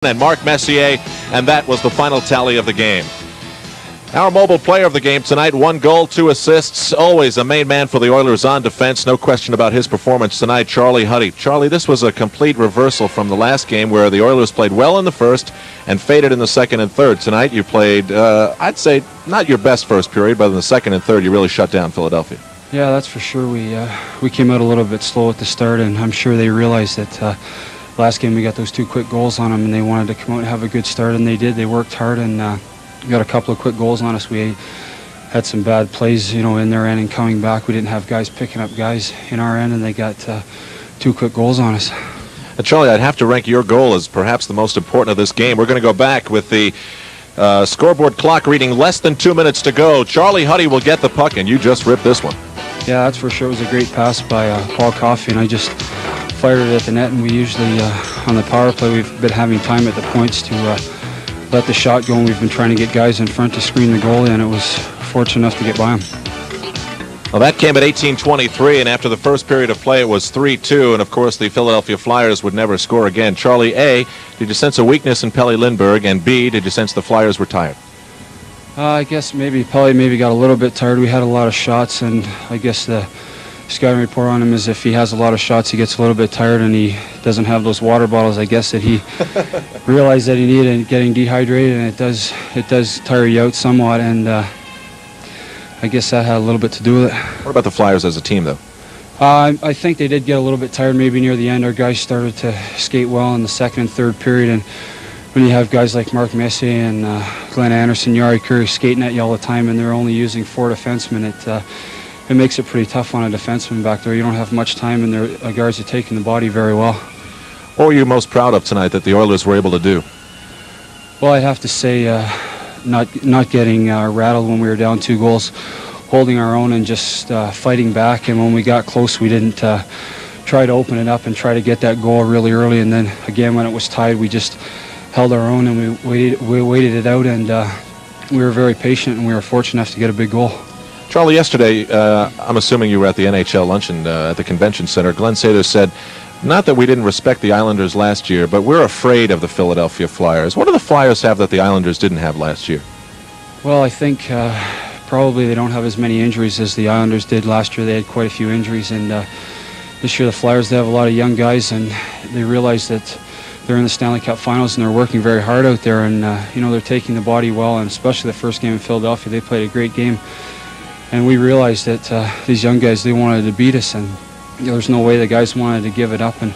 and Mark Messier, and that was the final tally of the game. Our mobile player of the game tonight, 1 goal, 2 assists, always a main man for the Oilers on defense. No question about his performance tonight, Charlie Huddy. Charlie, this was a complete reversal from the last game where the Oilers played well in the first and faded in the second and third. Tonight you played, I'd say, not your best first period, but in the second and third you really shut down Philadelphia. Yeah, that's for sure. We came out a little bit slow at the start, and I'm sure they realized that last game we got those 2 quick goals on them, and they wanted to come out and have a good start, and they did. They worked hard and got a couple of quick goals on us. We had some bad plays, in their end and coming back. We didn't have guys picking up guys in our end, and they got 2 quick goals on us. Charlie, I'd have to rank your goal as perhaps the most important of this game. We're going to go back with the scoreboard clock reading less than 2 minutes to go. Charlie Huddy will get the puck, and you just ripped this one. Yeah, that's for sure. It was a great pass by Paul Coffey, and I just fired it at the net, and we usually, on the power play, we've been having time at the points to let the shot go, and we've been trying to get guys in front to screen the goalie, and it was fortunate enough to get by him. Well, that came at 18:23, and after the first period of play, it was 3-2, and of course the Philadelphia Flyers would never score again. Charlie, A, did you sense a weakness in Pelle Lindbergh, and B, did you sense the Flyers were tired? I guess maybe Pelle got a little bit tired. We had a lot of shots, and I guess the scouting report on him is if he has a lot of shots, he gets a little bit tired, and he doesn't have those water bottles, I guess, that he realized that he needed, and getting dehydrated, and it does tire you out somewhat, and I guess that had a little bit to do with it. What about the Flyers as a team, though? I think they did get a little bit tired maybe near the end. Our guys started to skate well in the second and third period, and when you have guys like Mark Messier and Glenn Anderson, Jari Kurri skating at you all the time, and they're only using 4 defensemen, it makes it pretty tough on a defenseman back there. You don't have much time, and their guards are taking the body very well. What were you most proud of tonight that the Oilers were able to do? Well, I'd have to say not getting rattled when we were down 2 goals, holding our own and just fighting back. And when we got close, we didn't try to open it up and try to get that goal really early. And then again, when it was tied, we just held our own and we waited it out, and we were very patient, and we were fortunate enough to get a big goal. Charlie, yesterday, I'm assuming you were at the NHL luncheon at the convention center. Glenn Sather said, not that we didn't respect the Islanders last year, but we're afraid of the Philadelphia Flyers. What do the Flyers have that the Islanders didn't have last year? Well, I think probably they don't have as many injuries as the Islanders did last year. They had quite a few injuries, and this year the Flyers, they have a lot of young guys, and they realize that they're in the Stanley Cup Finals, and they're working very hard out there, and they're taking the body well, and especially the first game in Philadelphia, they played a great game. And we realized that these young guys, they wanted to beat us, and there's no way the guys wanted to give it up. And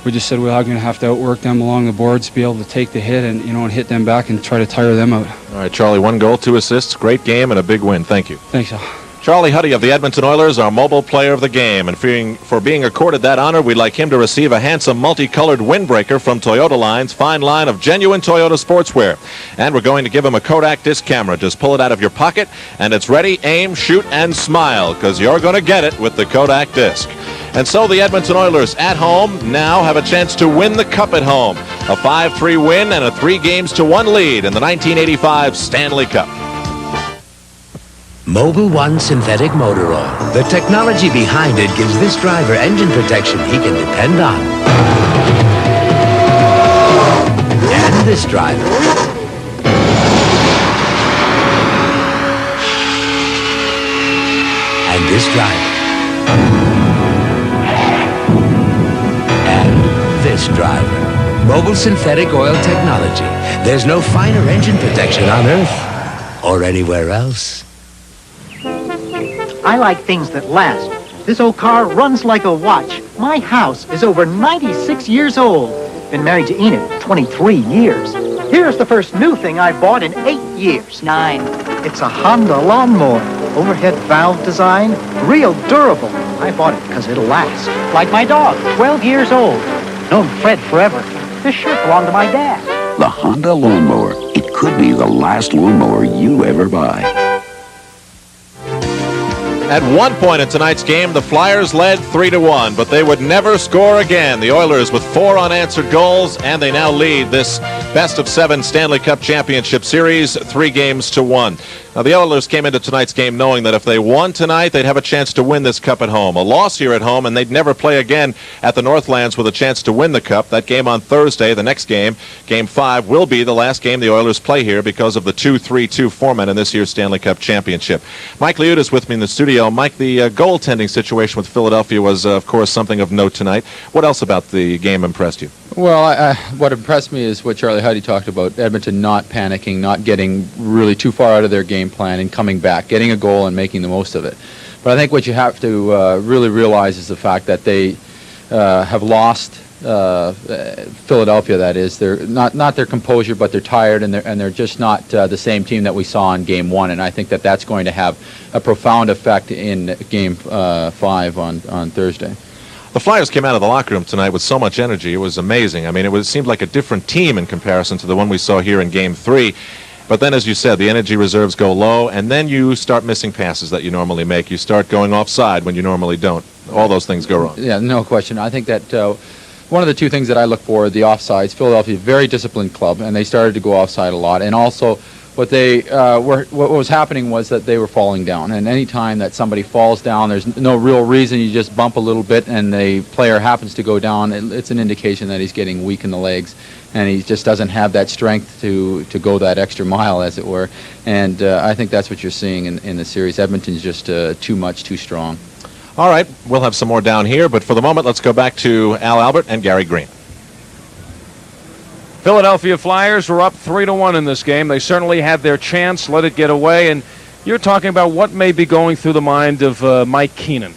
we just said we're going to have to outwork them along the boards, be able to take the hit and and hit them back and try to tire them out. All right, Charlie, 1 goal, 2 assists, great game, and a big win. Thank you. Thanks, Al. Charlie Huddy of the Edmonton Oilers, our mobile player of the game. And for being accorded that honor, we'd like him to receive a handsome multicolored windbreaker from Toyota Line's fine line of genuine Toyota sportswear. And we're going to give him a Kodak disc camera. Just pull it out of your pocket, and it's ready, aim, shoot, and smile, because you're going to get it with the Kodak disc. And so the Edmonton Oilers at home now have a chance to win the Cup at home. A 5-3 win and a 3-1 lead in the 1985 Stanley Cup. Mobil 1 synthetic motor oil. The technology behind it gives this driver engine protection he can depend on. And this driver. And this driver. And this driver. Mobil synthetic oil technology. There's no finer engine protection on Earth or anywhere else. I like things that last. This old car runs like a watch. My house is over 96 years old. Been married to Enid 23 years. Here's the first new thing I bought in 8 years. 9. It's a Honda lawnmower. Overhead valve design, real durable. I bought it because it'll last. Like my dog, 12 years old. Known Fred forever. This shirt belonged to my dad. The Honda lawnmower. It could be the last lawnmower you ever buy. At one point in tonight's game, the Flyers led 3-1, but they would never score again. The Oilers with 4 unanswered goals, and they now lead this best-of-7 Stanley Cup Championship Series 3-1. Now, the Oilers came into tonight's game knowing that if they won tonight, they'd have a chance to win this cup at home. A loss here at home, and they'd never play again at the Northlands with a chance to win the cup. That game on Thursday, the next game, Game 5, will be the last game the Oilers play here because of the 2-3-2 format in this year's Stanley Cup Championship. Mike Luit is with me in the studio. Mike, the goaltending situation with Philadelphia was, of course, something of note tonight. What else about the game impressed you? Well, what impressed me is what Charlie Huddy talked about, Edmonton not panicking, not getting really too far out of their game plan and coming back, getting a goal and making the most of it. But I think what you have to really realize is the fact that they have lost Philadelphia, that is. They're not their composure, but they're tired, and they're just not the same team that we saw in Game 1, and I think that that's going to have a profound effect in Game 5 on Thursday. The Flyers came out of the locker room tonight with so much energy. It was amazing. I mean, it seemed like a different team in comparison to the one we saw here in Game 3. But then, as you said, the energy reserves go low, and then you start missing passes that you normally make. You start going offside when you normally don't. All those things go wrong. Yeah, no question. I think that one of the two things that I look for are the offsides. Philadelphia, very disciplined club, and they started to go offside a lot. And also, what was happening was that they were falling down. And any time that somebody falls down, there's no real reason. You just bump a little bit, and the player happens to go down. It's an indication that he's getting weak in the legs, and he just doesn't have that strength to go that extra mile, as it were. And I think that's what you're seeing in the series. Edmonton's just too much, too strong. All right, we'll have some more down here, but for the moment, let's go back to Al Albert and Gary Green. Philadelphia Flyers were up 3-1 in this game. They certainly had their chance, let it get away, and you're talking about what may be going through the mind of Mike Keenan.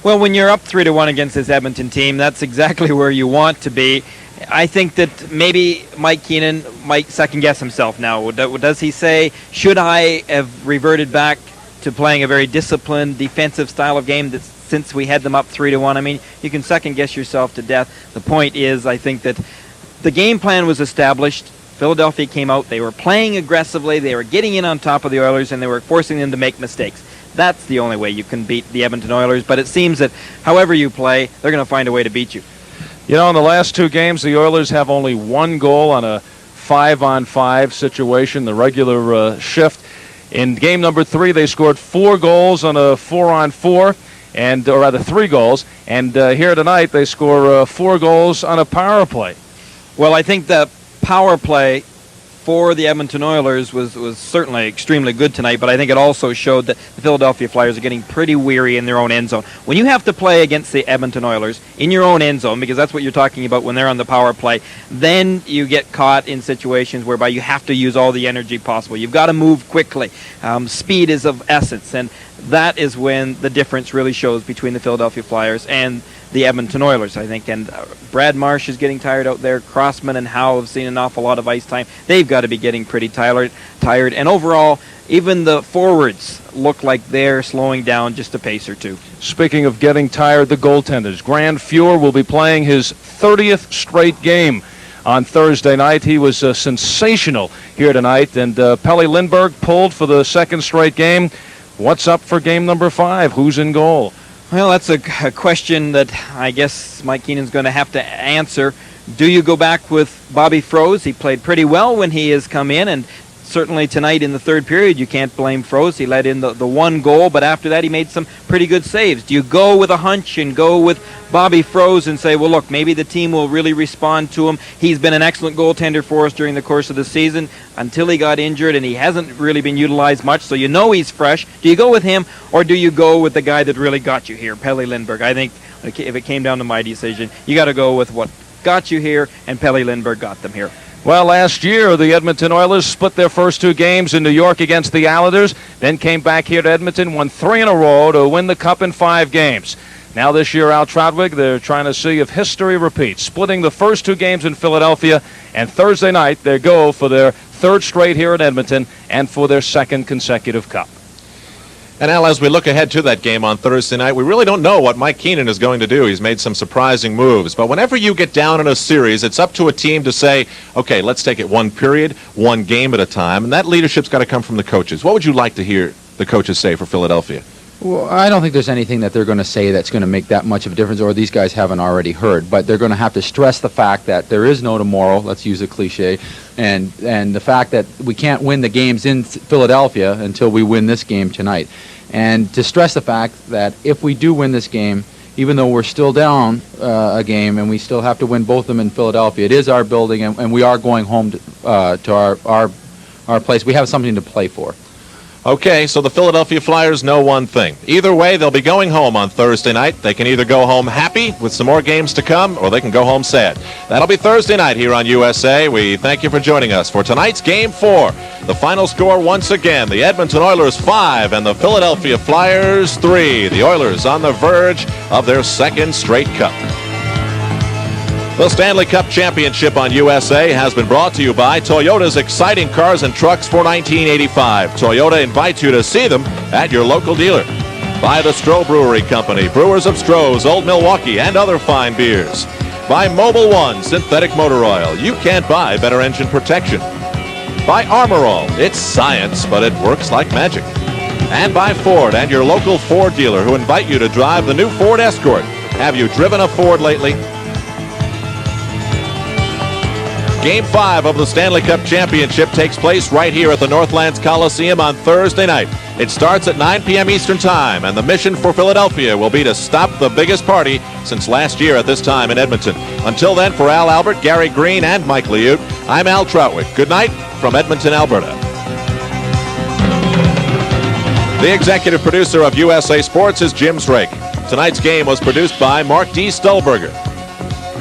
Well, when you're up 3-1 against this Edmonton team, that's exactly where you want to be. I think that maybe Mike Keenan might second-guess himself now. Does he say, should I have reverted back to playing a very disciplined defensive style of game since we had them up 3-1? I mean, you can second-guess yourself to death. The point is, I think that the game plan was established. Philadelphia came out. They were playing aggressively. They were getting in on top of the Oilers, and they were forcing them to make mistakes. That's the only way you can beat the Edmonton Oilers, but it seems that however you play, they're going to find a way to beat you. You know, in the last two games, the Oilers have only one goal on a 5-on-5 situation, the regular shift. In game number 3, they scored 4 goals on a 4-on-4, or rather 3 goals. And here tonight, they score 4 goals on a power play. Well, I think the power play for the Edmonton Oilers was certainly extremely good tonight, but I think it also showed that the Philadelphia Flyers are getting pretty weary in their own end zone. When you have to play against the Edmonton Oilers in your own end zone, because that's what you're talking about when they're on the power play, then you get caught in situations whereby you have to use all the energy possible. You've got to move quickly. Speed is of essence, and that is when the difference really shows between the Philadelphia Flyers and the Edmonton Oilers, I think. And Brad Marsh is getting tired out there. Crossman and Howe have seen an awful lot of ice time. They've got to be getting pretty tired. And overall, even the forwards look like they're slowing down just a pace or two. Speaking of getting tired, the goaltenders. Grant Fuhr will be playing his 30th straight game on Thursday night. He was sensational here tonight. And Pelle Lindbergh pulled for the second straight game. What's up for game number 5? Who's in goal? Well, that's a question that I guess Mike Keenan's going to have to answer. Do you go back with Bobby Froese? He played pretty well when he has come in, and certainly tonight in the third period, you can't blame Froese. He let in the one goal, but after that, he made some pretty good saves. Do you go with a hunch and go with Bobby Froese and say, well, look, maybe the team will really respond to him? He's been an excellent goaltender for us during the course of the season until he got injured, and he hasn't really been utilized much, so you know he's fresh. Do you go with him, or do you go with the guy that really got you here, Pelle Lindbergh? I think if it came down to my decision, you got to go with what got you here, and Pelle Lindbergh got them here. Well, last year, the Edmonton Oilers split their first 2 games in New York against the Islanders, then came back here to Edmonton, won 3 in a row to win the Cup in 5 games. Now this year, Al Trautwig, they're trying to see if history repeats, splitting the first 2 games in Philadelphia, and Thursday night, they go for their 3rd straight here in Edmonton and for their 2nd consecutive Cup. And Al, as we look ahead to that game on Thursday night, we really don't know what Mike Keenan is going to do. He's made some surprising moves. But whenever you get down in a series, it's up to a team to say, okay, let's take it one period, one game at a time. And that leadership's got to come from the coaches. What would you like to hear the coaches say for Philadelphia? Well, I don't think there's anything that they're going to say that's going to make that much of a difference, or these guys haven't already heard. But they're going to have to stress the fact that there is no tomorrow. Let's use a cliche, and the fact that we can't win the games in Philadelphia until we win this game tonight, and to stress the fact that if we do win this game, even though we're still down a game and we still have to win both of them in Philadelphia, it is our building, and we are going home to our place. We have something to play for. Okay, so the Philadelphia Flyers know one thing. Either way, they'll be going home on Thursday night. They can either go home happy with some more games to come, or they can go home sad. That'll be Thursday night here on USA. We thank you for joining us for tonight's Game 4. The final score once again, the Edmonton Oilers 5 and the Philadelphia Flyers 3. The Oilers on the verge of their second straight cup. The Stanley Cup Championship on USA has been brought to you by Toyota's exciting cars and trucks for 1985. Toyota invites you to see them at your local dealer. By the Stroh Brewery Company, brewers of Stroh's, Old Milwaukee, and other fine beers. By Mobil 1 Synthetic Motor Oil. You can't buy better engine protection. By Armor All. It's science, but it works like magic. And by Ford and your local Ford dealer, who invite you to drive the new Ford Escort. Have you driven a Ford lately? Game 5 of the Stanley Cup Championship takes place right here at the Northlands Coliseum on Thursday night. It starts at 9 p.m. Eastern Time, and the mission for Philadelphia will be to stop the biggest party since last year at this time in Edmonton. Until then, for Al Albert, Gary Green, and Mike Luit, I'm Al Trautwig. Good night from Edmonton, Alberta. The executive producer of USA Sports is Jim Zrake. Tonight's game was produced by Mark D. Stolberger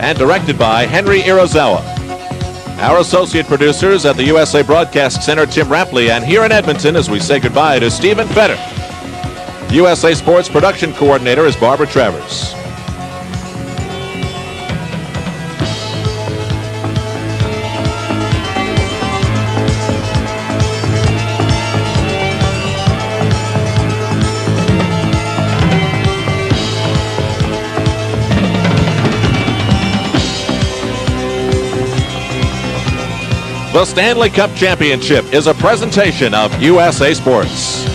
and directed by Henry Irazawa. Our associate producers at the USA Broadcast Center, Tim Rapley, and here in Edmonton as we say goodbye to Stephen Fetter. USA Sports production coordinator is Barbara Travers. The Stanley Cup Championship is a presentation of USA Sports.